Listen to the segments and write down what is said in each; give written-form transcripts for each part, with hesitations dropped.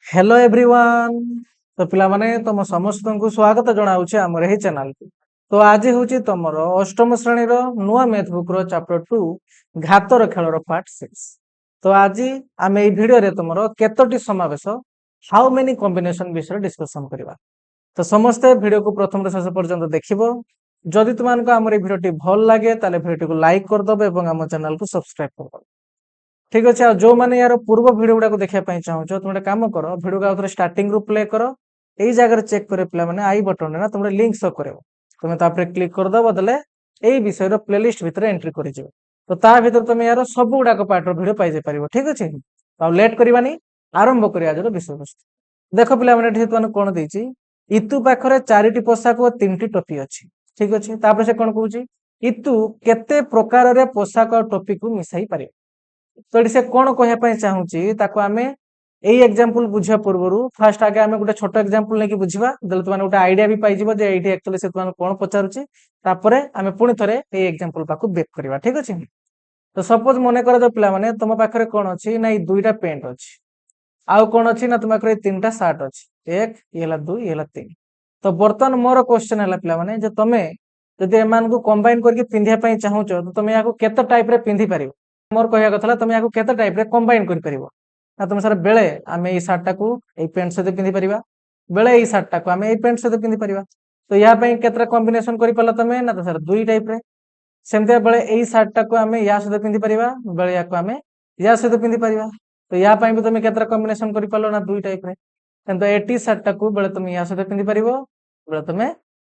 Hello everyone. तो पिला माने तुम समस्त को स्वागत जनाऊँ आमर यही चैनल को। तो आज हूँ तुमर अष्टम श्रेणी नुआ मैथ बुक चैप्टर 2 घातर खेल पार्ट 6। तो आज आम ये भिडियो तुम केतोटी समावेश हाउ मेनी कॉम्बिनेशन विषय डिस्कशन करवा। तो समस्ते भिडियो को प्रथम शेष पर्यंत देखिबो। जदि तुमको आम भिडियो भल लगे ताले भिडियो को लाइक करदे और आम चैनल को सब्सक्राइब करदे। ठीक अच्छे। आ जो मैंने यार पूर्व भिडियो गुड़ा देखा चाहो तुम गोटे कम कर भिडियो को स्टार्टिंग रू प्ले कर यही जगह चेक करे पिला माने आई बटन ना तुम लिंक शो कर तुम क्लिक करदे देले यही विषय प्लेलिस्ट भितर एंट्री कर तो ता भीतर तुम यार सब गुड़ाक पार्टर भिडियो पाई पार। ठीक अच्छे। आ लेट करवानी आरंभ कर आज विषय वस्तु। देख पिला माने कौन देती इतु पाखरे 4टी पोशाक और 3टी टोपी अच्छी। ठीक अच्छे। तापर से कौन कहूँ इतु केते प्रकार रे पोशाक और टोपी को मिसाई पारे। तो ये से कौन कहना चाहूँगी आम यही एग्जांपल बुझा पूर्व फास्ट आगे आम गोटे छोट एग्जांपल नहीं बुझा तुम गोटे आइडिया भी पाइज ये एक्चुअली से तुम कौन पचारुची आम पुणी थे ये एग्जांपल पाक बेक करवा। ठीक अच्छे। तो सपोज मन कर पिला माने तुम पाखे कौन अच्छी ना ये 2टा पेंट अच्छी आउ कौन अच्छी ना तुम पाखे 3टा सार्ट अच्छी 1 ये 2 ये 3। तो बर्तमान मोर क्वेश्चन है पिला माने जे तुम जदि एम को कंबाइन करके पिंधापी चाहूच तो तुम या केते टाइप रे पिंधि पारिबो। मोर कहया कथा तुम या केते टाइप रे कंबाइन कर परिबो ना तुम सर बेले आम ये सार्टा को ये पेंट सहित पिंधि परिबा बेले ये सार्टा को आम ये पेंट सहित पिंधि परिबा। तो या केतरा कॉम्बिनेशन कर पाला तमे ना तो सर 2 टाइप रे सेमते बेले यही सार्टा को आम या सहित पिंधि परिबा बेले या को आम या सहित पिंधि परिबा। तो या भी तुम केतरा कॉम्बिनेशन कर पालो ना 2 टाइप रे किंतु एटी सार्टा को बेले तुम या सहित पिंधि परिबो बेले तुम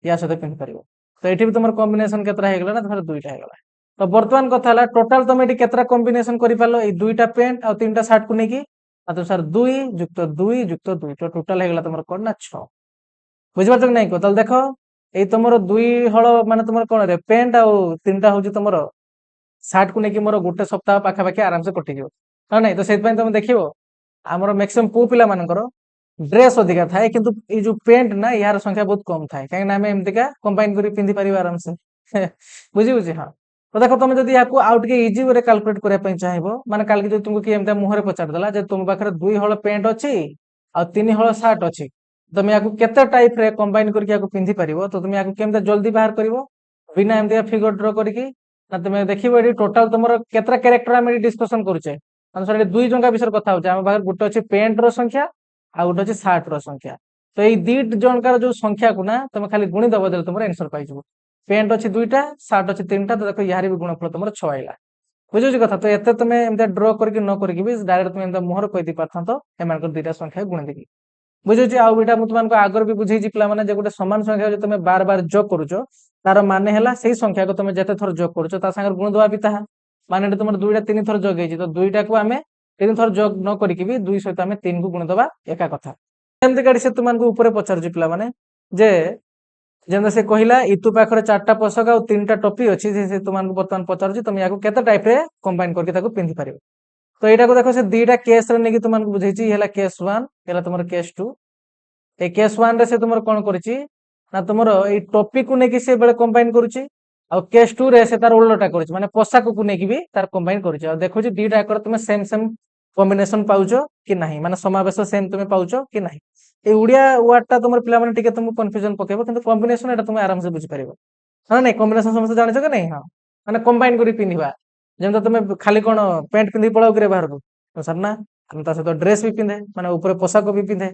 या सहित पिंधि परिबो। तो ये भी तुम कॉम्बिनेशन केतरा हे गला ना तो 2टा हे गला। तो बर्तमान कथा है टोटाल तुम ये केतरा कॉम्बिनेशन कर पालो ये 2टा पेंट और 3टा सार्ट को लेकिन तो सर 2 युक्त 2 युक्त 2 तो टोटाल हेगला तुम कौन ना 6 बुझिपार कि नहीं। कह देख ये तुम 2 हल माने तुम कौन रे पेंट आ 3टा हूँ तुम सार्ट को लेकिन मोर गोटे सप्ताह पाखापाखि आराम से कटिज हाँ नहीं। तो से तुम देख आमर मैक्सिमम पु पिला मानकर ड्रेस अधिका थाए किंतु ये जो पेंट ना यार संख्या बहुत कम थाए कहीं आम एमतीका कंबाइन कर पिंधि पार आराम से बुझी बुझी। हाँ। तो देखो तुम जब आउटे इजी वे कैलकुलेट करने चाहिए माने काल जो तुमको किए मुहर पचारदेला तुम पाखे 2 हल पेंट अच्छी आ 3 हल सार्ट अच्छी तुम या केते टाइप रे कंबाइन करके पिंधि पार तो तुम या केमते जल्दी बाहर कर बिना एमती फिगर ड्र करके ना तुम देखो ये टोटाल तुम केतरा कैरेक्टर आम डिस्कसन करुचे सर 2 जगह विषय कथा होचे आम पाखे गोटे अच्छे पेंट रो संख्या आ गोटे अच्छे सार्ट रो संख्या। तो ये 2 जनकार जो संख्या को ना तुम खाली गुणी दब दे तुम आंसर पाई पेंट अच्छी 2टा सार्ट अच्छी 3टा तो देखो यार भी गुणफल तुम 6 आइला बुझे कथा। तो ये तुम एम ड्र करके न करके भी डायरेक्ट तुम मुहर कही पार्थ तो एम 2टा संख्या गुणी देगी बुझे। आउटा तुमको आगर भी बुझे पिला माने गोटे सामान संख्या जो तुम बार बार जोग करुच तार माने है से संख्या को तुम जिते थर जोग कर गुण दवा भी ताहा माने तुम 2टा 3 थर जोग तो 2टा को आम 3 थर जोग न करके भी 2 सहित आम 3 को गुण दवा एका कथा एमती गाड़ी से तुमको ऊपर पचार पिला माने जे जब से कहला इतु पाखरे 4टा पोशाक और 3टा टोपी अच्छी से तुमको बर्तमान पचार तुम या केते टाइप रे कंबाइन करके पिंधि पार। तो यहाँ को देखो से 2टा केस नहीं तुमको बुझे केस 1 है तुम केस 2 ये केस 1 रे से तुम कौन कर तुम ये टोपी को लेकिन से बेले कंबाइन करुच्ची आ केस 2 रे से तार उल्टा कर माने पोशाक को लेकिन भी तार कंबाइन कर देखो 2टा एक तुम सेम सेम कॉम्बिनेशन पाउच कि नहीं माने समावेश सेम तुम पाउच कि नहीं। ये उड़िया वार्डटा तुम पे तुमको कन्फ्यूजन पकेब कि कॉम्बिनेशन एटा तुम आराम से बुझीपार हाँ नहीं कॉम्बिनेशन समस्त जान कि नहीं। हाँ मैंने कंबाइन कर पिंधा जमी तुम खाली कौन पेंट पिंधि पड़ाओ कि बाहर को सर ना सहित ड्रेस भी पिंधे माने ऊपर पोशाक भी पिंधे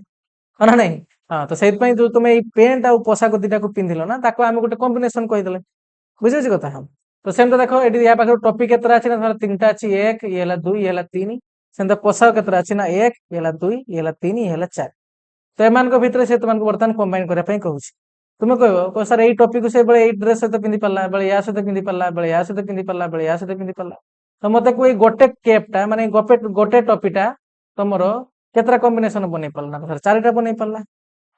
हाँ ना नहीं। हाँ तो से जो तुम ये पेंट आ पोशाक 2टा को पिंधिल ना आम गोटे कॉम्बिनेशन कहीदे बुझे कथा। हाँ तो सेम देखो ये या पाखे टॉपिक केतरा अच्छी ना 3टा अच्छी 1 ये 2 ये 3 सेम पोशाक केतरा अच्छी ना 1 ये 2 ये 3 ये 4 तो एम भितर से तुमको बर्तमान कंबाइन करने कहूँ तुम कह सर यही टॉपिक से बेले ड्रेस सहित पिंधि पारा बेले या सहित पिंधि पारा बेले या सहित पिंधि पारा बेले या सहित पिंधि पारा। तो मत कोई गोटे कैपटा माने गोटे टॉपिटा तुम केतरा कॉम्बिनेशन बन पारा ना सर 4टा बन पारा।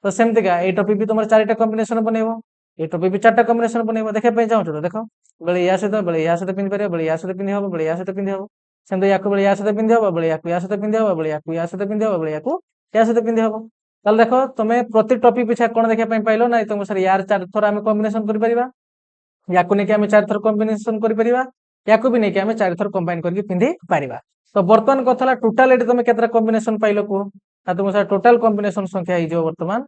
तो सेमतीका ये टॉपिक भी तुम 4टा कॉम्बिनेशन बनइब ये टॉपिक भी 4टा कॉम्बिनेशन बनइब देखा चाहूँ तो देख बेले या सहित पिंधि पार बेले या सहित पिंधि हम बेले या सहित पिंधि हम सेमती या बेले या सहित पिंधि हम बेले या सहित पिंधि हम बेले या सहित पिंधि हम बेले या सहित पिंधि हम। ताल देख तुम प्रति टॉपिक पिछा कौन देखा पाइल ना तुम सर यार 4 थर आम कॉम्बिनेशन कर या 4 थर कॉम्बिनेशन कर भी नहीं आम 4 थर कंबाइन करके पिंधि पार। तो बर्तमान कथा टोटाल तुम केतरा कॉम्बिनेशन पाइल कह ना तुम सर टोटाल कॉम्बिनेशन संख्या हो वर्तमान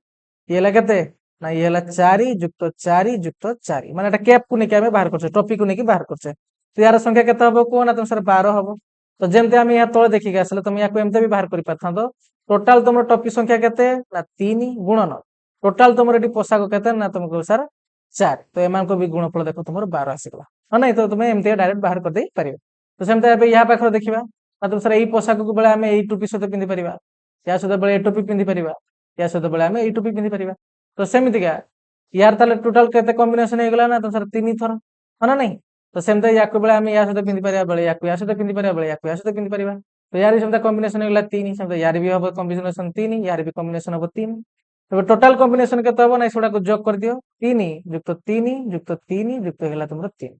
ये है केते ना ये है 4 युक्त 4 युक्त 4 माने कैप को लेकिन बाहर करछे टॉपिक को लेकिन बाहर करछे तो यार संख्या केते हबो को ना तुम सर 12 हबो तो जेमते हम यहाँ तले देखिक आसले तुम या एमते भी बाहर कर पारथांतो टोटाल तुम टॉपिक संख्या केते ना 3 गुणन टोटाल तुम ये पोशाक केते ना तुमको सर 4 तो एमान को भी गुणफल देखो तुम 12 आसीगला हाँ नहीं तो तुम एमती डायरेक्ट बाहर कर दे पारिबो तो सेमते यहाँ पाखर देखा ना तुम सर यही पोशाक को बेले आम यही टोपी सहित पिंधि पारिबा या सहित बेले टोपी पिंधि पारिबा या सहित बेले आम यही टोपी पिंधि पारिबा तो सेमतिका यार ताले टोटाल केते कॉम्बिनेशन हो गला ना तो सर 3 थर हाँ ना नहीं तो सेमते या बेले आम या सहित पिंधि पारिबा बेले या सहित पिंधि पारिबा बेले या सहित पिंधि पारिबा तो यार भी सेमते कॉम्बिनेशन हो गला 3 सेमते यार भी हम कॉम्बिनेशन 3 यार भी कॉम्बिनेशन हम 3 तो टोटाल कॉम्बिनेशन केते हबो ना सेडा को जोग कर दियो 3 युक्त 3 युक्त 3 युक्त होला तुमरो 3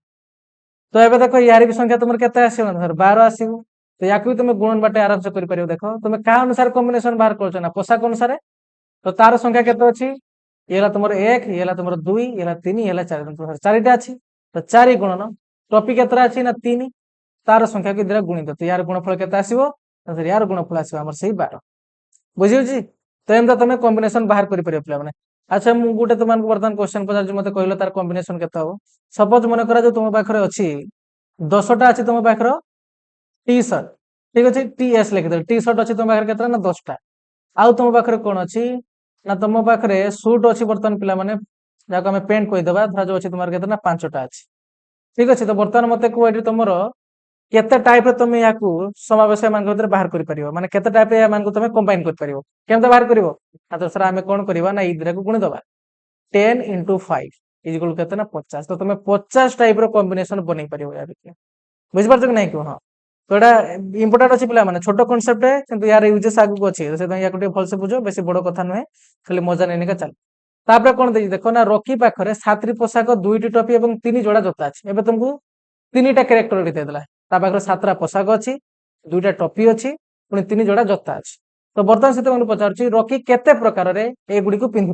तो एबे देखो यार भी संख्या तुम केते आसीबो सर 12 आसीबो तो या भी तुम गुणन बाटे आराम से कर पारिबो देखो तुम का अनुसार कॉम्बिनेशन बाहर करछ ना पोशाक अनुसार तो तार संख्या केते अछि ये होला तुमर 1 ये होला तुमर 2 ये होला 3 ये होला 4 तुमर 4टा अछि तो 4 गुणन टॉपिक केतरा अछि ना 3 तार संख्या के द्वारा गुणित तो यार गुणफल केते आसीबो तो यार गुणफल आसीबो हमर सही 12 बुझियो जी तो एमता तुम कॉम्बिनेशन बाहर कर पारिबो पिला माने अच्छा मु गुटे तुमन वर्तमान क्वेश्चन पचार जो मते कहलो तार कॉम्बिनेशन केते हो सपोज मन करा जो तुम पाखरे अछि 10टा अछि तुम पाखरो टी शर्ट ठीक अच्छे टी एस लिखिद टी शर्ट अच्छी तुम पाखे केतना ना 10टा आउ तुम पाखे कौन अच्छी ना तुम पाखे सुट अच्छी बर्तमान पिला माने जाको आम पेंट कहीदेवा धरा जो अच्छी तुम केतना 5टा अच्छी ठीक अच्छे तो बर्तमान मत कह तुम केते टाइप तुम या समावेश भर बाहर कर माने केते टाइप या तुम कंबाइन कर केमते बाहर कर तो सर आम कौन करवा ना ये को गुणिदेवा 10 × 5 इक्वल केते ना 50 तो तुम 50 टाइप कॉम्बिनेशन बन पार या बुझिपार कि नहीं कह हाँ तो यहाँ इंपोर्टाट अच्छी पे छोट कनसेप्ट है यार यूजेस आगू अच्छी या भलसे बुझ बेस बड़ कथा नुहे खाली मजा नहीं चल तापर कौन देखिए देख ना रकी पाखे 7टी पोशाक 2टी टॉपी और 3 जोड़ा जोता अच्छी एवं तुमको 3टा कैरेक्टर देदेला पाखे 7टा पोशाक अच्छी 2टा टॉपी अच्छी पुणी 3 जोड़ा जोता अच्छी तो बर्तमान से तुमको पचार रकी केते प्रकार एगुड़ी को पिंधि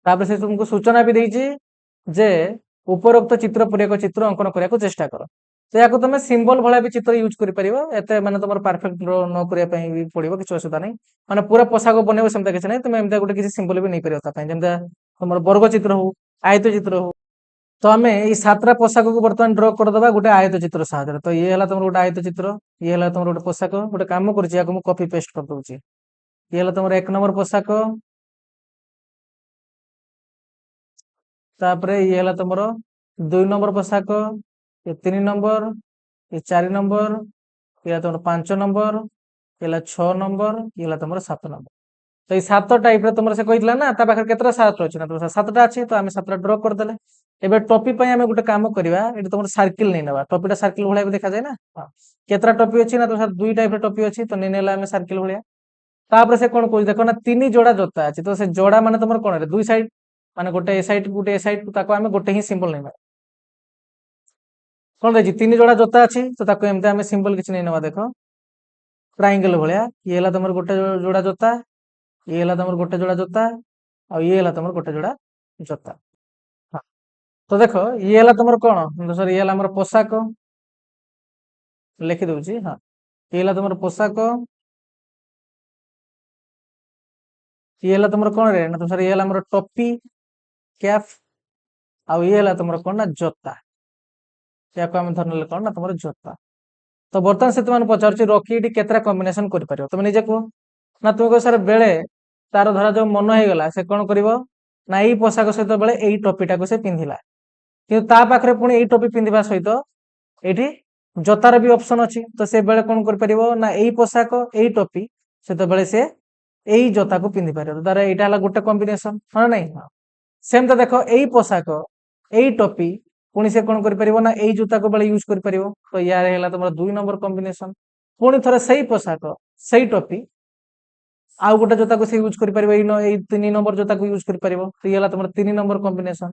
पार से तुमको सूचना भी देती जे उपरोक्त चित्र पर एक चित्र अंकन करने को चेष्टा कर तो या तुम सिंबल भाया भी चित्र यूज कर माने तुम परफेक्ट ड्र न करने भी पड़ो किसी असुविधा नहीं माने पूरा पोशाक बनइब सेमता किसी नहीं तुम एम गोटे किसी सिंबल भी नहीं पार जमी तुम वर्ग चित्र हो आयत चित्र हो तो आम ये 7टा पोशाक को बर्तमान ड्र करदे गोटे आयत चित्र साहाଯ୍य तो ये तुम गोटे आयत चित्र ये तुम गोटे पोशाक गोटे कम कर कॉपी पेस्ट कर दूसरी ये तुम 1 नंबर पोशाक तापर ये तुम 2 नंबर पोशाक ये 3 नंबर ये 4 नंबर ये तुम 5 नंबर ये 6 नंबर ये तुम 7 नंबर तो ये 7 टाइप तुम से कही ना पाखे केतटा 7 अच्छी ना तुम 7टा अच्छी तो आम 7टा ड्र करदे एबे टॉपी आम गोटे कम करवा तुम सर्किल नहीं ना टॉपीटा सर्किल भाया भी देखा जाए ना केतटा टॉपी अच्छी ना तुम 2 टाइप टॉपी अच्छी तो नहीं ना सर्किल भाया तापर से कौन कह देख ना 3 जोड़ा जोता अच्छी तो से जोड़ा माने तुम कौन 2 साइड माने गोटे ए साइड आम गोटे ही सिंबल नहीं कौन देखिए 3 जोड़ा जोता अच्छी तो एमती आम सिंबल किसी नहीं ना देख ट्राइंगल भाया ये तुम गोटे जोड़ा जोता ये तुम गोटे जोड़ा जोता और ये तुम गोटे जोड़ा जोता हाँ तो देख ये तुम कौन सर ये पोशाक लिखिदे हाँ ये तुम पोशाक ये तुम कौन रे ना तुम सर ये टोपी कैप आउ ये तुम कौन ना जोता या धरने कौन ना तुम जोता तो बर्तमान से तुम पचार रखी केतरा कॉम्बिनेशन कर तुम निजे कह ना तुम कह सर बेले तार धरा जो मन हो गला से कौन कर ना यही पोशाक सहित बेले यही टोपीटा को से पिंधिला कि पाखे पुणी यही टोपी पिंधा सहित ये जोतार भी ऑप्शन अच्छी तो से बेले कौन कर ना यही पोशाक यही टोपी सहित बेले से यही जोता को पिंधि पार तार यहाँ गोटे कॉम्बिनेशन हाँ नहीं हाँ सेम तो देख यही पोशाक यही टोपी पुणी से कौन कर ना यही जूता को बेले यूज कर तो यार है तुम 2 नंबर कॉम्बिनेशन पुणी थे से पोशाक से टोपी आउ गोटे जोता को यूज कर 3 नंबर जोता को यूज कर तो ये तुम 3 नंबर कॉम्बिनेशन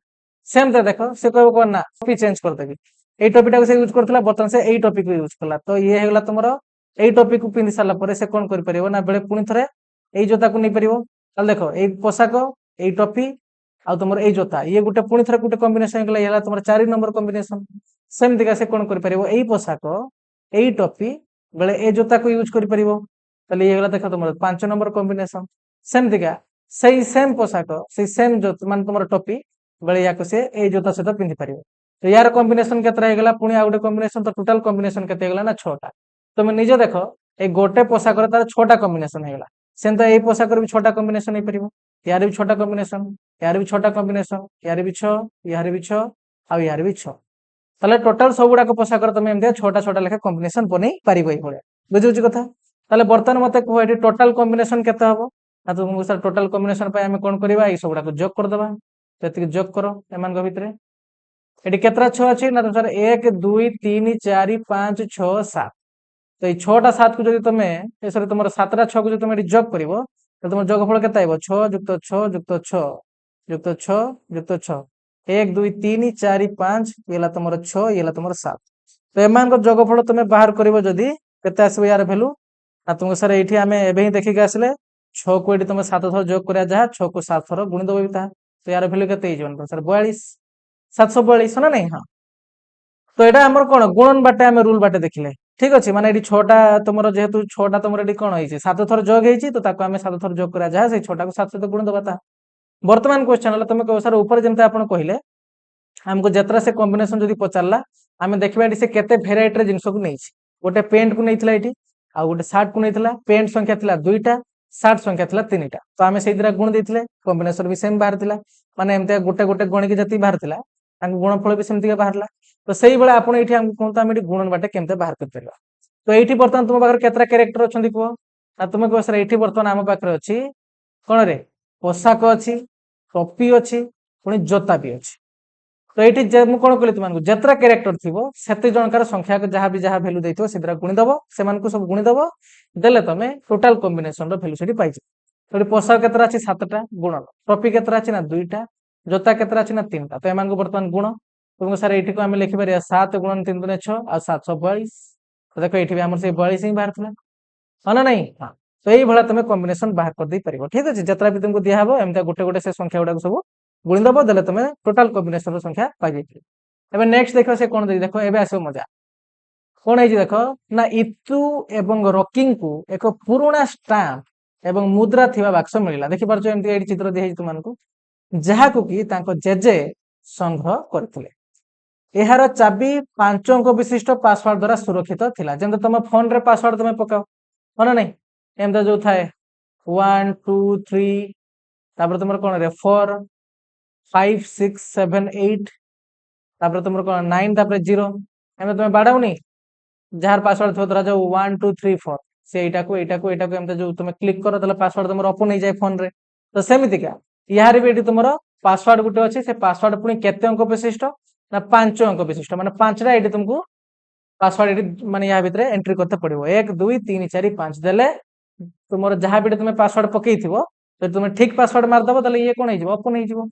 सेम तो देख से कह कौन ना टॉपी चेंज करदेवी यही टॉपिक से यूज करता बर्तमान से यही टॉपिक यूज कला तो ये होगा तुम यही टॉपिक को पिंधि सारा से कौन कर ना बेले पुणी थे यही जोता को नहीं पार देख यही पोशाक यही टॉपी आ तुम यही जोता ये गोटे पुणी थे गोटे कॉम्बिनेशन ये तुम 4 नंबर कॉम्बिनेशन सेमती से कौन कर यही पोशाक यही टॉपी बेले ए जोता को यूज कर তাহলে ये गला देखो तुम 5 नंबर कॉम्बिनेशन सेमतिका सही सेम पोशाक सही सेम जो मान तुम टोपी बेले या से ए जोता सहित पिंधि पार तो यार कॉम्बिनेशन केतरा हेगला पुणी आ गोटे कॉम्बिनेशन तो टोटल कॉम्बिनेशन केते हेगला ना 6टा तुम निजे देखो ए गोटे पोशाक तार 6टा कॉम्बिनेशन हेगला सेम तो ए पोशाक भी 6टा कॉम्बिनेशन हो पारिबो यार भी 6टा कॉम्बिनेशन यार भी 6टा कॉम्बिनेशन यार भी 6 यार भी 6 आ यार भी 6 ताले टोटल सब गुडा पोशाक तुम एम 6टा लेखा कॉम्बिनेशन बनै पारिबो ए भलिया बुझुछि कथा ताले बर्तमान मते कह एटी टोटल कॉम्बिनेशन केते हबो ना तुमको सर टोटल कॉम्बिनेशन पे हमें कौन करबा ई सब गुडा जोग कर देबा तो जोग करो एमान को भितरे एटी केतरा 6 अछि ना तुम सर 1 2 3 4 5 6 7 तो ये 6टा 7 को जदि तुमे ए सर तुमर 7टा 6 को जदि तुम एटी जोग करबो तो तुम जोगफल केते आइबो 6 युक्त 6 युक्त 6 युक्त 6 युक्त 6 1 2 3 4 5 येला तुमर 6 येला तुमर 7 तो एमान को जोगफल तुमे बाहर करबो जदि केते आसबो यार वैल्यू ना तुमको सर एठी हमें एबे ही देखि के आसले 6 को एटी तुम 7 थर जोग करिया जहा 6 को 7 थर गुणी दबो बिता तो यार वैल्यू केते ही जवन सर 42 742 ना नहीं हां तो एटा हमर कोन गुणन बाटे हमें रूल बाटे देखिले ठीक अछि माने एटी 6टा तुमरो जेहेतु 6टा तुमरो एटी कोन होइछि 7 थर जोग हेछि तो ताको हमें 7 थर जोग करिया जहा से 6टा को 7 से गुणी दबा ता वर्तमान क्वेश्चन हला तुम कहो सर ऊपर जेमते आपण कहिले हमको जतरा से कॉम्बिनेशन जदि पचारला आमे देखबा एटी से केते वेराइटी रे जिंस को नैछि गोटे पेंट को नैथिला एटी आ गोटे शर्ट को नैथिला पेंट संख्या थिला 2टा शर्ट संख्या थिला 3टा तो आमे सेई दिरा गुण देथिले कॉम्बिनेशन भी सेम बाहर थिला माने एमते गोटे गोटे गणी के जति बाहर थिला तांको गुणफल भी सेमति के बाहरला तो सेई बेला आपण एठी हमको कोनता आमे एठी गुणन बाटे केमते बाहर कर परबा तो एठी वर्तमान तुम पाखर केतरा कैरेक्टर अछंती को आ तुम को सर एठी वर्तमान आम पाखर अछि कोन रे पोशाक अछि टोपी अछि पुनी जोता भी अछि तो ये जे मु कोन कहली तुमको जतरा कैरेक्टर थिबो सेते जनकर संख्या को जहां भी जहां वैल्यू दैथिबो सेदरा गुणी दबो सेमान को सब गुणी दबो देले तमे टोटल कॉम्बिनेशन रो वैल्यू सेठी पाइछ तो पोशाक केतरा अछि 7टा गुणन टोपी केतरा अछि ना 2टा जोता केतरा अछि ना 3टा तो एमान को वर्तमान गुण तुमको सर एठी को हम लिखि परिया 7 गुणन 3 दुने 6 आ 742 तो देखो एठी भी हमर से 42 ही बाहर थला हां ना नहीं हां तो एई भला तमे कॉम्बिनेशन बाहर कर दै परिबो ठीक अछि जतरा भी तुमको दिया हबो एमता गोटे गोटे से संख्या गुडा सब गुणी दबो देले तमे टोटल कॉम्बिनेशन रो संख्या पाइ जैति एबे नेक्स्ट देखो से कोन दे देखो एबे आसो मजा कोन है जी देखो ना इतु एवं रॉकिंग को एक पुराना स्टाम्प एवं मुद्रा थिबा बाक्स मिलिला देखि परछो एमती एडी चित्र दे तुमनको जहा को कि तांको जेजे संग्रह करथिले एहार चाबी 5 अंक विशिष्ट पासवर्ड द्वारा सुरक्षित थिला जेंत तुम फोन रे पासवर्ड तुम पकाओ होना नहीं एमता जो थाए 1 2 3 तापर तुमर कोन रे 4 5 6 7 8 तापर तुमर कोन 9 तापर 0 एमे तुम बाडाउनी जार पासवर्ड थो तरा जो 1 2 3 4 से एटा को एमते जो तुम क्लिक करो तले पासवर्ड तुमर ओपन हो जाय फोन रे तो सेमिति का यार भी एटी तुमर पासवर्ड गुटे अछि से पासवर्ड पुनी केते अंक विशिष्ट ना 5 अंक विशिष्ट माने 5टा एटी तुमको पासवर्ड एटी माने या भितरे एंट्री करते पड़िबो 1 2 3 4 5 देले तुमर जहा भी तुम पासवर्ड पकेइथिबो तो तुम ठीक पासवर्ड मार दबो तले ये कोन हो जिवो ओपन हो जिवो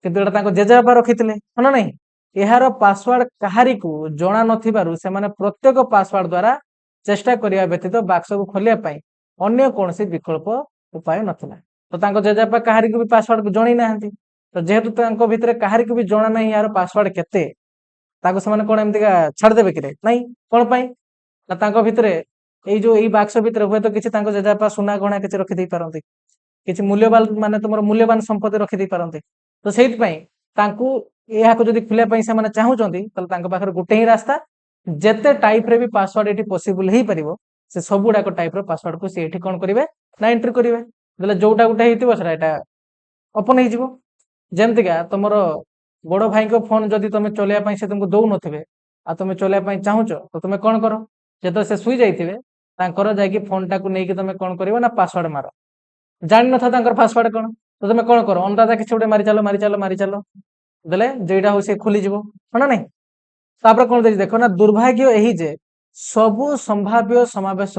किंतु एटा ताको जेजे बाबा रखिथिले हना नहीं एहार पासवर्ड कहारी को जणा नथिबारु से माने प्रत्येक पासवर्ड द्वारा चेष्टा करिया व्यतीत बाक्स को खोलिया पाई अन्य कोनसी विकल्प उपाय नथिला तो तांको जेजेपा कहारी को भी पासवर्ड जणी नाहंती तो जेहेतु तांको भितरे कहारी को भी जणा नहीं यार पासवर्ड केते ताको से माने कोन एमती का छाड़ देबे कि नहीं कोन पाई ना तांको भितरे एई जो एई बाक्स भितरे होय तो किछि तांको जेजेपा सुना गणा किछि रखि देई पारंती किछि मूल्यवान माने तुमर मूल्यवान संपत्ति रखि देई पारंती तो सेहित पई तांको एहा को जदि खुले पई से माने चाहुचंती तले तांको पाखर गुटे ही रास्ता जेते टाइप रे भी पासवर्ड एठी पॉसिबल हे परिबो से सब गुडा को टाइप रो पासवर्ड को से एठी कोन करिवे ना एंट्री करिवे देले जोटा गुटे हेतिबो सरा एटा ओपन हे जिवो जेमति का तमरो बड़ो भाई को फोन जदि तुम चलेया पई से तुमको दउ नथिबे आ तुम चलेया पई चाहुचो तो तुम कोन करो जेतो से सुई जाइथिबे तांकर जाय कि फोन टा को नै कि तुम कोन करिवो ना पासवर्ड मारो जानि न था तांकर पासवर्ड कोन तो तुम कोन करो अंदाजा किछ उडे मारी चलो देले जेटा हो से खुली जिवो हना नहीं तापर कोन देछि देखो ना दुर्भाग्य एही जे सबु संभाव्य समावेश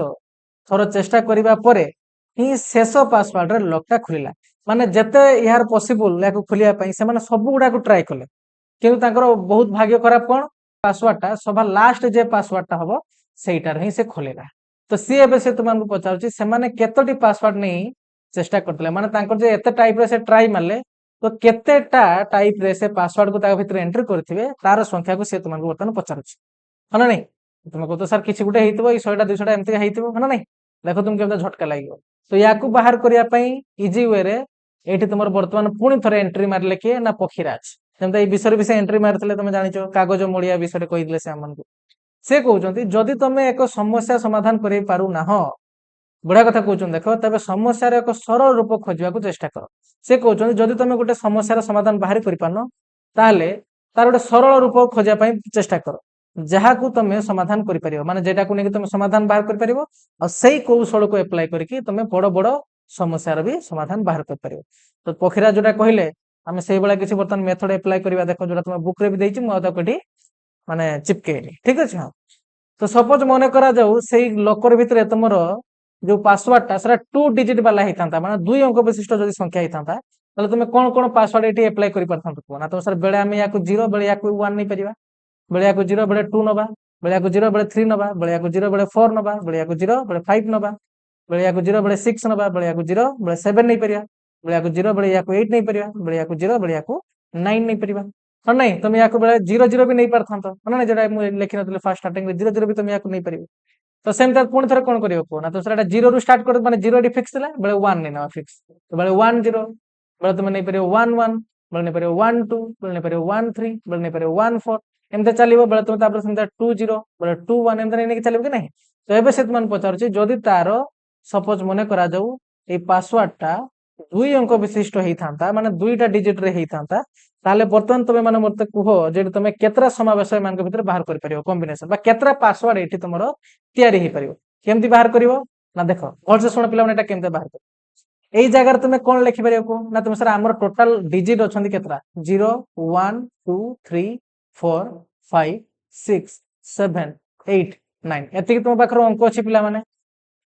थोर चेष्टा करिबा परे ही शेष पासवर्ड रे लॉकटा खुलिला माने जते यार पॉसिबल याको खुलिया पई से माने सब गुडा को ट्राई करले किंतु तांकर बहुत भाग्य खराब कोन पासवर्ड टा सभा लास्ट जे पासवर्ड टा हबो सेइटार ही से खोलेला तो सी एबे से तुमन को पचाउची से माने केतोटी पासवर्ड नै चेष्टा करतले माने तांकर जे एते टाइप रे से ट्राई मारले तो केतेटा टाइप रे से पासवर्ड को ता भितर एंट्री करथिबे तार संख्या को से तुमन को बर्तन पचारुची हना नहीं तुम को तो सर किछि गुटे हेतिबो 100टा 200टा एमति हेतिबो हना नहीं देख तुम केमता झटका लगे तो या बाहर करने इजी वे रे ये तुम बर्तमान पुणी थे एंट्री मारे किए ना पक्षीराज जमी विषय भी एंट्री मारे तुम जान कागज मुड़िया विषय कही से आम से कहते जदि तुम एक समस्या समाधान कर पारुना बढ़िया कथा कहते देख तेज समस्या एक सरल रूप खोजा चेष्टा कर से कहते जदि तुम गोटे समस्यार समाधान बाहर कर पारन ताहले तार गोटे सरल रूप खोजापी चेष्टा कर जहाँ को तुम समाधान कर माने जेटा को लेकिन तुम समाधान बाहर कर पार और कौशल को एप्लाय करके तुम बड़ बड़ समस्यार भी समाधान बाहर कर पार तो पक्षीराज जोटा कहले आम से किसी बर्तमान मेथड एप्लाय करवा देख जो तुम बुक रे भी देती मुझे माने चिपकेनी ठीक अच्छे हाँ तो सपोज मन करा जाऊ से लकर भितर तुम जो पासवर्ड टा 2 डिजिट वाला होता माने 2 अंक विशिष्ट जो संख्या होता तो तुम कौन कौन पासवर्ड ये एप्लाय कर ना तुम सर बेले आम या 0 बेले या 1 नहीं पार बेले या 0 बेले 2 नवा बेले या 0 बेले 3 नवा बेले या 0 बेले 4 नवा बेले या 0 बेले 5 नवा बेले या 0 बेले 6 नवा बेले या 0 बेले 7 नहीं पार बेले या 0 बेले या 8 नहीं पार बेले या 0 बेले या 9 नहीं पार हाँ नहीं तुम या बेले 0 भी नहीं पार ना जो लिखी नी फास्ट स्टार्टिंग 0 भी तुम या नहीं पार तो सेमती पुणी थे कौन करना तो सर 0 रू स्टार्ट कर माने 0 फिक्स है बेले 1 नहीं ना फिक्स तो बेले 1 0 बेले तुम नहीं पार 1 1 बेले नहीं पार 1 2 बेले नहीं पार 1 3 बेले नहीं पार 1 4 एमती चलो बेले तुम 2 0 बेले 2 1 एमती नहीं चलो कि नहीं तो ये से तुम पचार जदि तार सपोज मन करा जाऊ ये पासवर्ड टा 2 अंक विशिष्ट होता माने 2टा डिजिट रे होता ताले बर्तमान तुम मैंने मत कह जे तुम केतरा समावेश मान भर बाहर कर कॉम्बिनेशन बा केतरा पासवर्ड ये तुम तैयारी हो पार केमती बाहर कर ना देख भल से शुण पे केमती बाहर कर यही जगह तुम कौन लिखिपर ना तुम सर आम टोटाल डिजिट अच्छा केतरा 0 1 2 3 4 5 6 7 8 9 एति तुम पाखर अंक अच्छी पिला माने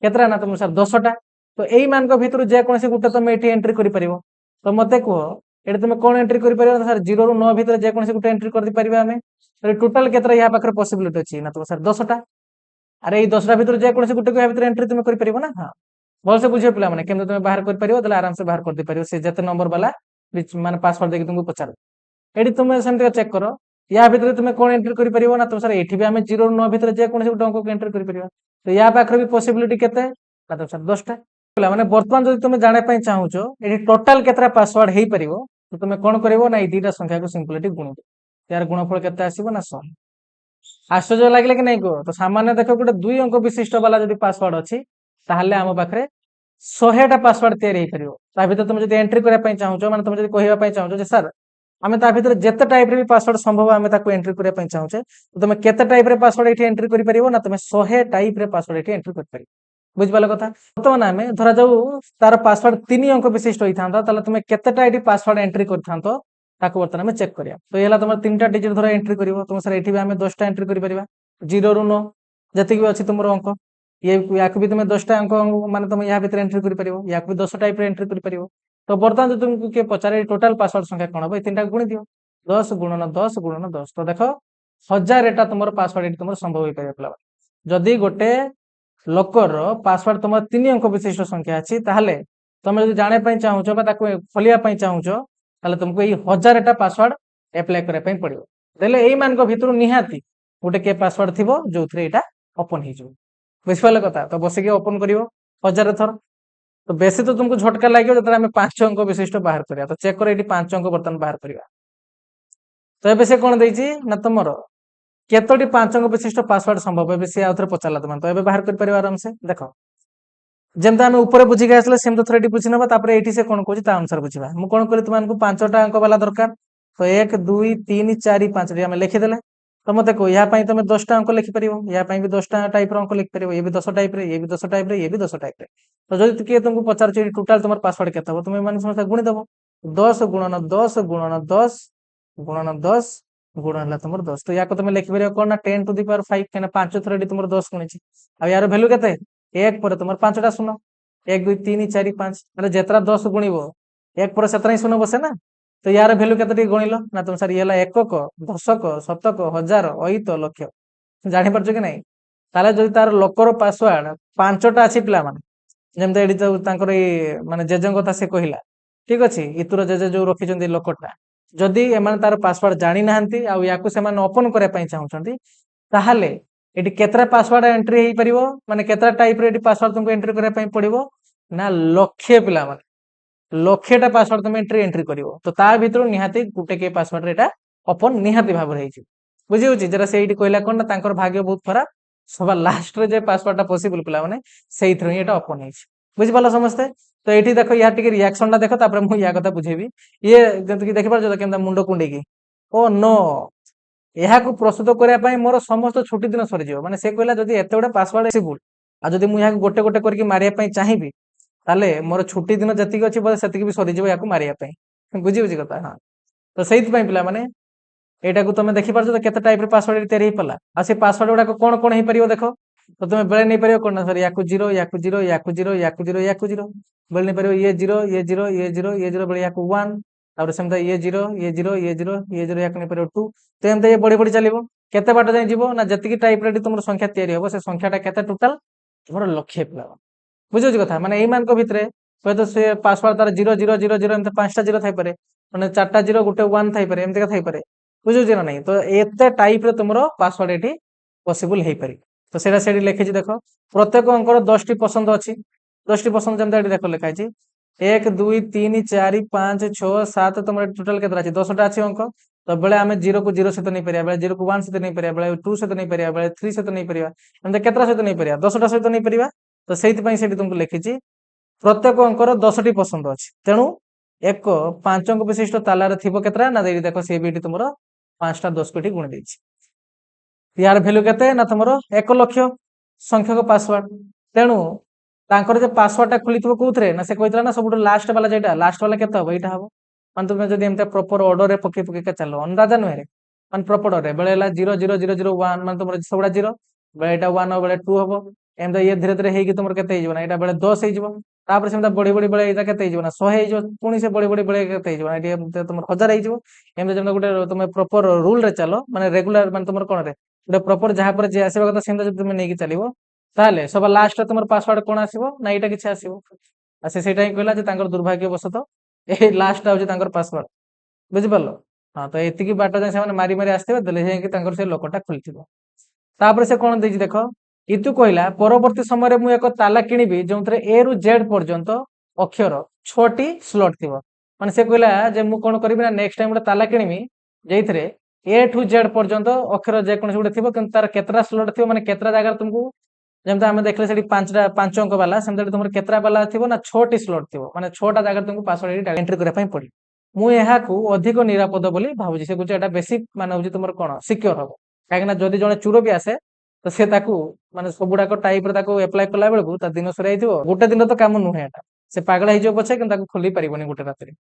केतरा ना तुम सर 10टा तो यही मान भर जेकोसी गोटे तुम ये एंट्री कर तो मत कह ये तुम कौन एंट्री कर सर 0 रू 9 भितर जेकोसी गोटे एंट्री कर पारे आम टोटाल केतरा या पाखे पॉसिबिलिटी अच्छी ना तुम सर 10टा अरे 10टा भितर जेकोसी गोटे भितर एंट्री तुम कर ना हाँ भल से बुझे पे केमती तुम बाहर कर आराम से बाहर कर पार से जिते नंबर वाला माने पासवर्ड देखिए तुमको पचार ये तुम सेमती चेक कर या भितर तुम कौन एंट्री कर ना तुम सर ये भी आम 0 रू 9 भितर जेकोसी गोटे अंक एंट्री कर तो या पाखे भी पॉसिबिलिटी केते ना तुम सर 10टा मैंने बर्तमान जो तुम जानापी चाहूच ये टोटाल केतरा पासवर्ड हो पार तो तुम कौन कर ना ये 2टा संख्या को सिंपलिटी गुण यार गुणफल केते आसीबो ना 100 आश्चर्य लगे कि नहीं कह तो सामान्य देख गोटे 2 अंक विशिष्ट वाला जो पासवर्ड अच्छी ताहले आम पाखे 100टा पासवर्ड तैयारी हो पार तुम जो एंट्री करने चाहूच मैंने तुम जो कहवाई चाहूच सर आम भितर जिते टाइप रे पासवर्ड संभव आम एंट्री करने चाहूचे तो तुम केते टाइप रे पासवर्ड ये एंट्री कर ना तुम 100 टाइप रे पासवर्ड ये एंट्री कर बुझिपाल कथा बर्तमान आम धरा जाऊ तार पासवर्ड 3 अंक विशिष्ट होता तुम केतेटा ये पासवर्ड एंट्री कर बर्तमान आम चेक करिया तो ये तुम 3टा डिजिट धर एंट्री कर तुम सर ये आम 10टा एंट्री कर 0 रू 9 जी भी अच्छी तुम अंक ये या भी तुम 10टा अंक माने तुम या भीतर एंट्री कर या भी 10 टाइप एंट्री कर तो बर्तमान जो तुमको किए पचारे टोटाल पासवर्ड संख्या कौन हम 3टा गुणी दियो 10 गुणन 10 गुणन 10 तो देख 1000 एटा तुम पासवर्ड तुम संभव हो पार जदि गोटे लोकर पासवर्ड तुम 3 अंक विशिष्ट संख्या अच्छी ताहले तुम जो जानापी चाहूच खोलिया चाहूच ताले तुमको ये 1000टा पासवर्ड एप्लाय करने पड़ो देले यही मान भर निहाती गोटे के पासवर्ड थी जो यहाँ ओपन हो बुझिपाल कथा तो बसिक ओपन कर 1000 थर तो बेसी तो तुमको झटका लगे जो आम 5 अंक विशिष्ट बाहर करिया तो चेक कर ये 5 अंक बर्तमान बाहर करवा तो ये से कौन देती ना तुम केतोटी 5 अंक विशिष्ट पासवर्ड संभव है सी आउे पचारा तुम तो ये बाहर कर आराम से देख जमी आम ऊपर बुझिक आसले सेम थोड़ा ये बुझी ना ये से कौन कौन अनुसार बुझा मुझे कौन करी तुमको 5टा अंक वाला दरकार तो 1 2 3 4 5 आम लिखिदे तो मत कह यहाँ तुम 10टा अंक लिखिपर या भी 10टा टाइप अंक लिखिपर ये भी 10 टाइप ये भी 10 टाइप ये भी 10 टाइप तो जो किए तुमको पचार टोटाल तुम पासवर्ड के तुम मैंने समस्त गुणीदेव 10 गुणन 10 गुणन 10 गुणन 10 गुण है तुम 10 तो या तुम लिखिपर कौन ना 10 टू द पावर 5 कहीं 5 थर तुम 10 गुणी यार भैल्यू के 1 पर तुम 5टा शून्य 1 2 3 4 5 मतलब जितना 10 गुणव 1 पर से शून्य बसे ना तो यार भैल्यू के गुणिल ना तुम सर ये एकक दशक शतक हजार अहित लक्ष जापार कि नहीं ताले जो तार लोकर पासवर्ड 5टा अच्छी पिला जमी ये माने जेजे कथा से कहला ठीक अच्छे इतुर जेजे जो रखी लोकटा जदि एम तार पासवर्ड जानी ना या ओपन करने चाहते एटी केतरा पासवर्ड एंट्री हेई परिबो माने केतरा टाइप रे एटी पासवर्ड तुमको एंट्री करै पई पड़िबो ना लक्षे पिला माने लक्षेटा पासवर्ड तुम एंट्री करिवो तो ता भितरु निहाती गुटे के पासवर्ड रे एटा ओपन निहाती भाबर हेइछि बुझि होछि जरा सेइटी कहला कोन ना तांकर भाग्य बहुत खराब सभा लास्ट रे जे पासवर्डटा पॉसिबल पिला माने सेइथरो एटा ओपन हेइछि बुझि पाला समस्ते तो एठी देखो या टिके रिएक्शन टा देखो तापर मु या कथा बुझेबी ये जंतु कि देखि पारजो केनता मुंडो कुंडे की ओ नो एहाकू प्रस्तुत करिया पई मोर समस्त छुट्टी दिन सरी जिवो माने से कहला जदी एते गोटे पासवर्ड पॉसिबल आ जदी मु याकू गोटे गोटे करके मारिया पई चाहिबी ताले मोर छुट्टी दिन जति अछि बोले सेति भी सरी जिवो याकू मारिया पई बुझि बुझि कथा हां तो सेइथ पई पिला माने एटा को तुम देखि पारछो तो केते टाइप रे पासवर्ड तयारी पला आ से पासवर्ड गुडा कोन कोन हे परियो देखो तो तुम बेले नै परियो कोन सर याकू 0 याकू 0 याकू 0 याकू 0 याकू 0 बेले नै परियो ये 0 ये 0 ये 0 ये 0 बेले याकू 1 तापर सेमता ये 0 ये 0 ये 0 ये 0 याकू नै परियो 2 तो एमते ये बड़ी बड़ी चलिबो केते बाट जाय जिवो ना जति की टाइप रे तुमर संख्या तयारी होबो से संख्याटा केते टोटल तुमर लक्ष्य पिला बुझो जी कथा माने एई मान को भितरे होय तो से पासवर्ड तार 0 0 0 0 एमते पांचटा 0 थाई पारे माने चारटा 0 गुटे 1 थाई पारे एमते का थाई पारे बुझुछि ना नहीं तो एते टाइप रे तुमरो पासवर्ड एठी पॉसिबल हेई पारि तो सेटा सेठी लिखिछि देखो प्रत्येक अंकर 10 टी पसंद अछि 10 टी पसंद जेमता एठी देखो लिखाइछि 1 2 3 4 5 6 7 तुमर टोटल केतरा अछि 10 टा अछि अंक तो बेले आमे 0 को 0 सहित नै परिया बेले 0 को 1 सहित नै परिया बेले 2 सहित नै परिया बेले 3 सहित नै परिया एमते केतरा सहित नै परिया 10 टा सहित नै परिया तो सेहित पई सेठी तुमको लिखिछि प्रत्येक अंकर 10 टी पसंद अछि तेनु एक 5 अंक विशिष्ट ताला रे थिबो केतरा ना देई देखो से बीटी तुमरो 5टा 10 कोटी गुण देछि यार वैल्यू केते ना तुमरो 1 लाख संख्यक पासवर्ड तेनु तांकर जे पासवर्ड टा खुलिथबो कोथरे ना से कहितला ना सबुठ लास्ट वाला जेटा लास्ट वाला केते हो एटा हबो मान तुमे जदी एमते प्रॉपर ऑर्डर रे पके पके के चलो अंदाजा न रे मान प्रॉपर ऑर्डर रे बेलेला 0 0 0 0 1 मान तुमरो सबुडा 0 बेले एटा 1 हो बेले 2 हबो एमते ये धीरे धीरे हेकी तुमरो केते हिजबो ना एटा बेले 10 हिजबो तापर सेमता बड़ी बड़ी बेले एटा केते हिजबो ना 100 हिजबो पुनी से बड़ी बड़ी बेले केते हिजबो ना एटी तुमरो 1000 हिजबो एमते जेमता गुटे तुमे प्रॉपर रूल रे चलो माने रेगुलर माने तुमरो कोन रे गुटे प्रॉपर जहा पर जे आसीबा कथा सेमता जदी तुमे नेकी चलिबो ताले सब लास्ट तुमरो पासवर्ड कोन आसीबो ना एटा किछ आसीबो आ से सेटा ही कहला जे तांकर दुर्भाग्यवशत ए लास्ट आउज तांकर पासवर्ड बुझि पालो हां तो एतिकी बाटा जे से माने मारी मारी आस्थिबे देले जे कि तांकर से लोकटा खुलथिबो तापर से कोन देछि देखो इतु कहला परवर्ती समय रे मु एक ताला किनिबी जोंतरे ए रु जेड पर्यंत अक्षर 6 टी स्लॉट थिबो माने से कहला जे मु कोन करबी ना नेक्स्ट टाइम गुटे ताला किनिबी जेइथरे ए टू जेड पर्यंत अक्षर जे कोन गुटे थिबो किंतु तार केतरा स्लॉट थिबो माने केतरा जागा तुमको जेमता हमें देखले सेठी 5 अंक वाला सेमता तुमर केतरा वाला थिबो ना 6 टी स्लॉट थिबो माने 6 टा जागा तुमको पासवर्ड एंट्री करे पई पड़ी मु एहा को अधिक निरापद बोली भाबुजी से गुटे एटा बेसिक माने होजी तुमर कोन सिक्योर हो काहेकना जदी जने चुरो भी आसे तो से ताकू माने सबुडा को टाइप रे ताकू अप्लाई कला बेलकू ता दिन सरे आइथिबो गुटे दिन तो काम नुहे एटा से पागला हिजो पछे किंतु ताकू खोली परिबोनी गुटे रात्रि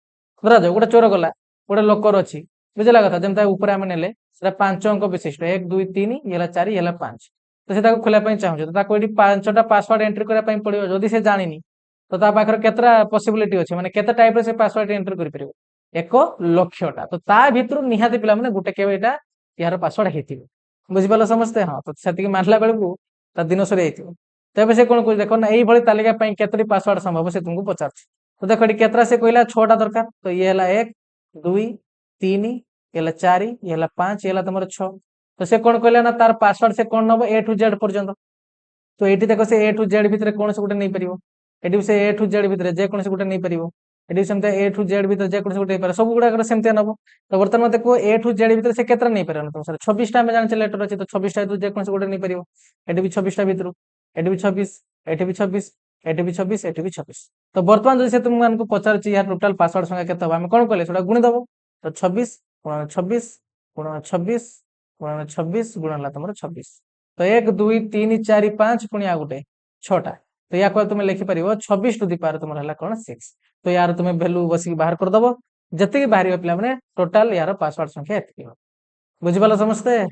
धरा जो गुटे चोर गला गुटे लोकर अछि बुझला कथा जेमता ऊपर आमे नेले सेटा 5 अंक विशिष्ट 1 2 3 येला 4 येला 5 तो से ताकू खोला पई चाहू तो ताकू एडी 5 टा पासवर्ड एंट्री करा पई पड़ियो जदी से जानिनी तो ता पाखर केतरा पॉसिबिलिटी अछि माने केते टाइप रे से पासवर्ड एंट्री करि परिबो 1 लक्षटा तो ता भितरु निहाती पिला माने गुटे केबे एटा यार पासवर्ड हेतिबो बुझि पालो समझते हां तो सेति मानला बेलकू ता दिन सरे आइथिबो तबे से कोन कोइ देखो ना एई भली तालिका पई केतरी पासवर्ड संभव से तुमको पचारछ तो देखो एडी केतरा से कहला 6 टा दरकार तो ये हला 1 2 3 ये हला 4 ये हला 5 ये हला तमर 6 तो से कोन कहला ना तार पासवर्ड से कोन नबो ए टू जेड पर्यंत तो एठी देखो से ए टू जेड भितरे कोन से गुटे नै परिबो एठी से ए टू जेड भितरे जे कोन से गुटे नै परिबो एठी सेमते ए टू जेड भितरे जे कोन से गुटे पारे सब गुडा कर सेमते नबो तो वर्तमान मते को ए टू जेड भितरे से केतरा नै परन तुम सर 26 टा में जान से लेटर अछि तो 26 टा तो जे कोन से गुटे नै परिबो एठी भी 26 टा भितरु एठी भी 26 एठी भी 26 एठी भी 26 एठी भी 26 तो वर्तमान जैसे तुम मान को पचार छी यार टोटल पासवर्ड संख्या केते हम कोन कहले सेटा गुणी दबो तो 26 26 26 26 गुणला तमरो 26 तो 1 2 3 4 5 पुनी आ गुटे 6 टा तो या को तुम लिखि परिबो 26 टू द पावर तुमर हला कोन 6 तो यार तुम वैल्यू बसी बाहर कर दबो जति की बाहरी पिला माने टोटल यार पासवर्ड संख्या एतकी हो बुझि पालो समझते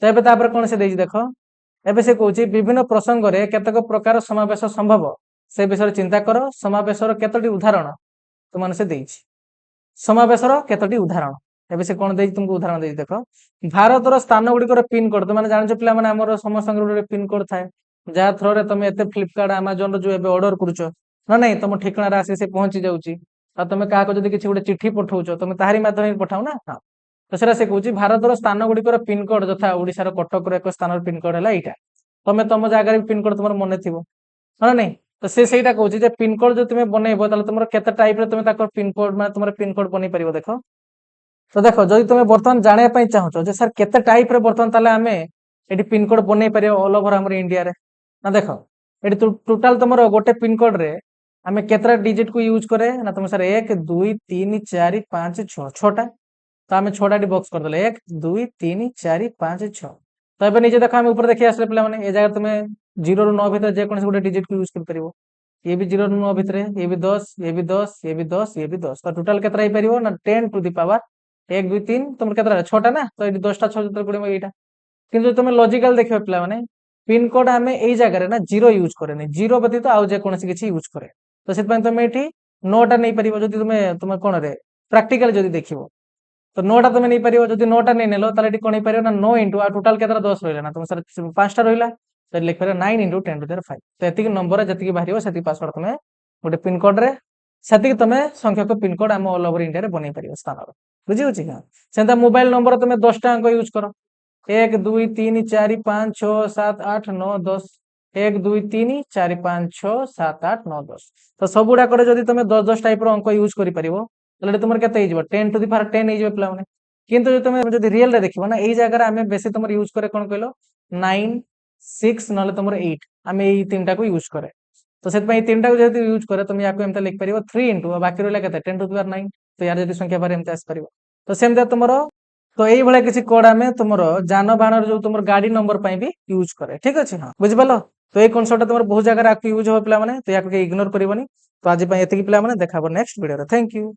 तो एबे तापर कोन से देछि देखो एबे से कहूची विभिन्न प्रसंग रे केतक प्रकार समावेश संभव से विषय चिंता करो समावेशर केतोटी उदाहरण तुम से देछि समावेशर केतोटी उदाहरण एबे से कोन देछि तुमको उदाहरण देछि देखो भारतर स्थान गुडी कर पिन कोड तुम जान पिला माने हमर समस्त गुडी पिन कोड थाए जा थ्रो रे तुम एते फ्लिपकार्ट अमेज़न रो जो एबे ऑर्डर करूचो ना नहीं तुम ठिकाना रे आसी से पहुंची जाउची आ तुम का को जदी किछि गुडी चिट्ठी पठाउचो तुम ताहारी माध्यम पठाउ ना हां तो सेटा से कहूँ भारतर स्थान गुड़िकर पिनकोड यथा ओडिशार कटक एक स्थान पिनकोड है यहाँ तुम तुम जगह पिनकोड तुम मन थी हाँ नहीं तो सेटा कहूँ पिनकोड जो तुम बनइब तुम केते टाइप तुम पिनकोड मैं तुम पिनकोड बनई पार देख तो देख जदि तुम बर्तमान जानापी चाहूच जे सर केते टाइप बर्तमान ताले आमे ये पिनकोड बनई पार ऑल ओवर आम इंडिया रे ना देख ये टोटाल तुम गोटे पिनकोड रे आमे केतरा डिजिट को यूज करे ना तुम सर 1 2 3 4 5 6 छटा तो आम छटा बक्स करदे 1 2 3 4 5 6 तो ये निजे देख आम ऊपर देखिए आसले पे ये जगह तुम 0 ରୁ 9 भितर जेकोसी गोटे डिजिट को यूज कर ये भी 0 ରୁ 9 भितर ये भी 10 ये भी 10 ये भी 10 ये भी 10 तो टोटाल केतरा हो पार ना 10 टू दी पावर 1 2 3 तुम केतरा छटा ना तो ये 10टा 6 जो यहाँ किंतु तुम लॉजिकल देखियो पिला माने पिन कोड आमे एई जगह ना 0 यूज करे जीरो व्यतीत आउ जेकोसी किसी यूज करे तो से तुम ये 9टा नहीं पार जदि तुम कौन रे प्राक्टिकल जदि देखियो तो 9टा तुम नहीं पार जदि 9टा नहीं नेलो ताले कौन पार ना 9 इंटू आ टोटाल केतरा 10 रहिला ना तुम सर 5टा रहिला तो लिख पार 9 इंटू 10 टू द 5 तो एतिक नंबर जति बाहर से पासवर्ड तुम गोटे पिन कोड रे से तुम संख्यक पिन कोड आम ऑल ओवर इंडिया रे बनई पार स्थान बुझी हाँ से मोबाइल नंबर तुम 10टा अंक यूज कर 1 2 3 4 5 6 7 8 9 10 1 2 3 4 5 6 7 8 9 10 तो सब गुड़ाक जब तुम 10 टाइप अंक यूज कर तुम के 10 टू दी पावर 10 हो पे किंतु तुम जो रियल रे देखो ना यही जगह आम बेसी तुम यूज करे कौन कहल 9 6 ना तुम 8 आम यही 3टा को यूज करे तो से 3टा को जब यूज करे तुम या लिख पार 3 इंटू बाकी रहा 10 टू दी पावर 9 तो यार जब संख्या बार एमती आसपार तो सेमती तुम तो यही भाई किसी कोड आम तुम जानवाहन जो तुम गाड़ी नंबर भी यूज करे ठीक अच्छे हाँ बुझिपाल तो ये कनसेप्ट तुम बहुत जगह यूज हो पे तो या इग्नोर करनी तो आज ये पे देखा नेक्स्ट वीडियो थैंक यू।